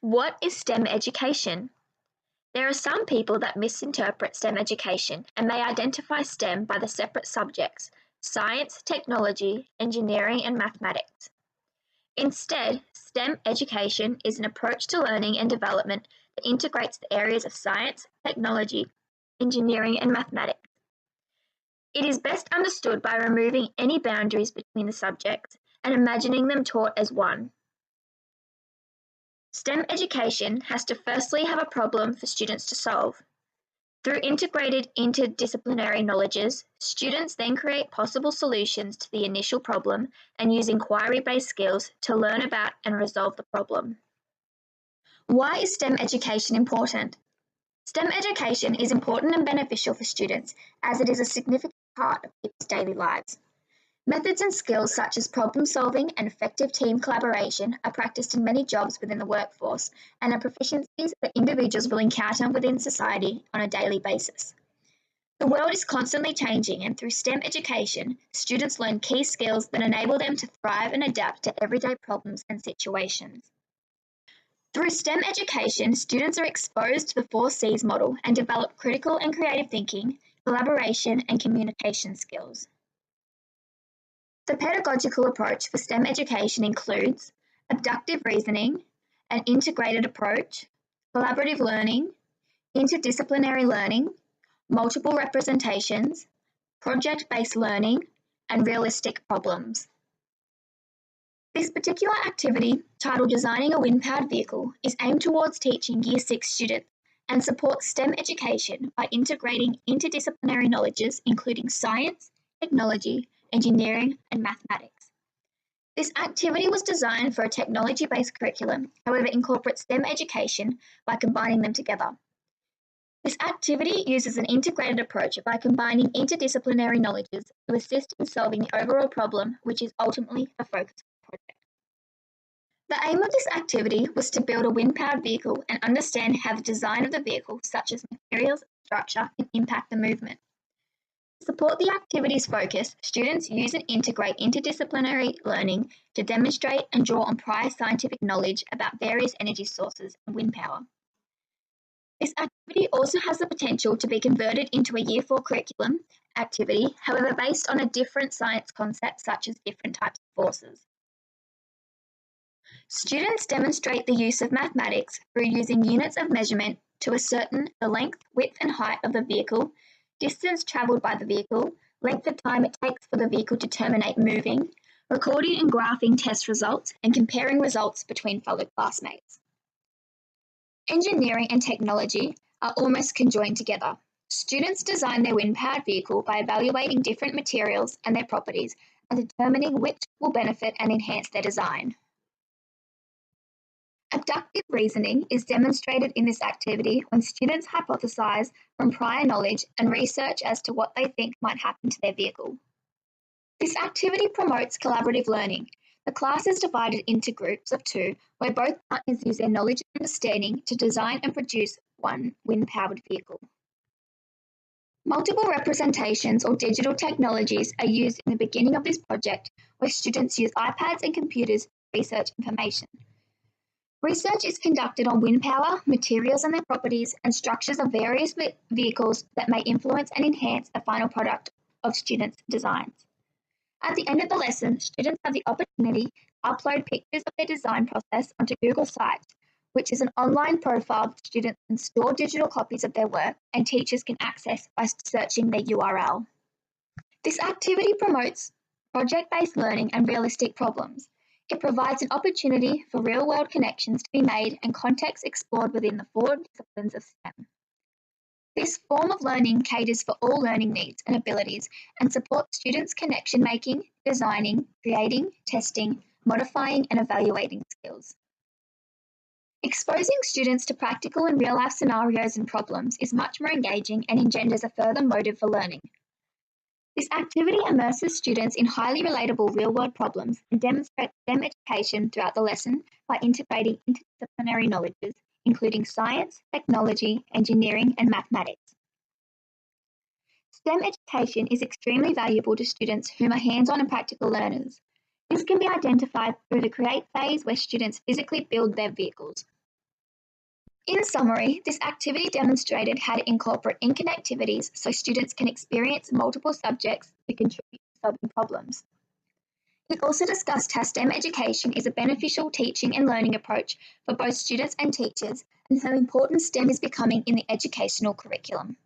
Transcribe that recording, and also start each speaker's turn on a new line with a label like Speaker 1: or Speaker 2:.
Speaker 1: What is STEM education? There are some people that misinterpret STEM education and may identify STEM by the separate subjects science, technology, engineering, and mathematics. Instead, STEM education is an approach to learning and development that integrates the areas of science, technology, engineering, and mathematics. It is best understood by removing any boundaries between the subjects and imagining them taught as one. STEM education has to firstly have a problem for students to solve. Through integrated interdisciplinary knowledges, students then create possible solutions to the initial problem and use inquiry-based skills to learn about and resolve the problem. Why is STEM education important? STEM education is important and beneficial for students as it is a significant part of people's daily lives. Methods and skills such as problem solving and effective team collaboration are practiced in many jobs within the workforce and are proficiencies that individuals will encounter within society on a daily basis. The world is constantly changing, and through STEM education, students learn key skills that enable them to thrive and adapt to everyday problems and situations. Through STEM education, students are exposed to the 4Cs model and develop critical and creative thinking, collaboration, and communication skills. The pedagogical approach for STEM education includes abductive reasoning, an integrated approach, collaborative learning, interdisciplinary learning, multiple representations, project-based learning, and realistic problems. This particular activity, titled Designing a Wind-Powered Vehicle, is aimed towards teaching Year 6 students and supports STEM education by integrating interdisciplinary knowledges including science, technology, engineering, and mathematics. This activity was designed for a technology-based curriculum, however incorporates STEM education by combining them together. This activity uses an integrated approach by combining interdisciplinary knowledges to assist in solving the overall problem, which is ultimately the focus of the project. The aim of this activity was to build a wind-powered vehicle and understand how the design of the vehicle, such as materials and structure, can impact the movement. To support the activity's focus, students use and integrate interdisciplinary learning to demonstrate and draw on prior scientific knowledge about various energy sources and wind power. This activity also has the potential to be converted into a Year 4 curriculum activity, however based on a different science concept such as different types of forces. Students demonstrate the use of mathematics through using units of measurement to ascertain the length, width and height of the vehicle, distance travelled by the vehicle, length of time it takes for the vehicle to terminate moving, recording and graphing test results, and comparing results between fellow classmates. Engineering and technology are almost conjoined together. Students design their wind-powered vehicle by evaluating different materials and their properties and determining which will benefit and enhance their design. Abductive reasoning is demonstrated in this activity when students hypothesize from prior knowledge and research as to what they think might happen to their vehicle. This activity promotes collaborative learning. The class is divided into groups of 2 where both partners use their knowledge and understanding to design and produce one wind-powered vehicle. Multiple representations or digital technologies are used in the beginning of this project where students use iPads and computers to research information. Research is conducted on wind power, materials and their properties, and structures of various vehicles that may influence and enhance the final product of students' designs. At the end of the lesson, students have the opportunity to upload pictures of their design process onto Google Sites, which is an online profile that students can store digital copies of their work and teachers can access by searching their URL. This activity promotes project-based learning and realistic problems. It provides an opportunity for real-world connections to be made and context explored within the 4 disciplines of STEM. This form of learning caters for all learning needs and abilities and supports students' connection-making, designing, creating, testing, modifying, and evaluating skills. Exposing students to practical and real-life scenarios and problems is much more engaging and engenders a further motive for learning. This activity immerses students in highly relatable real-world problems and demonstrates STEM education throughout the lesson by integrating interdisciplinary knowledges, including science, technology, engineering, and mathematics. STEM education is extremely valuable to students whom are hands-on and practical learners. This can be identified through the create phase where students physically build their vehicles. In summary, this activity demonstrated how to incorporate interconnectivities so students can experience multiple subjects to contribute to solving problems. It also discussed how STEM education is a beneficial teaching and learning approach for both students and teachers, and how important STEM is becoming in the educational curriculum.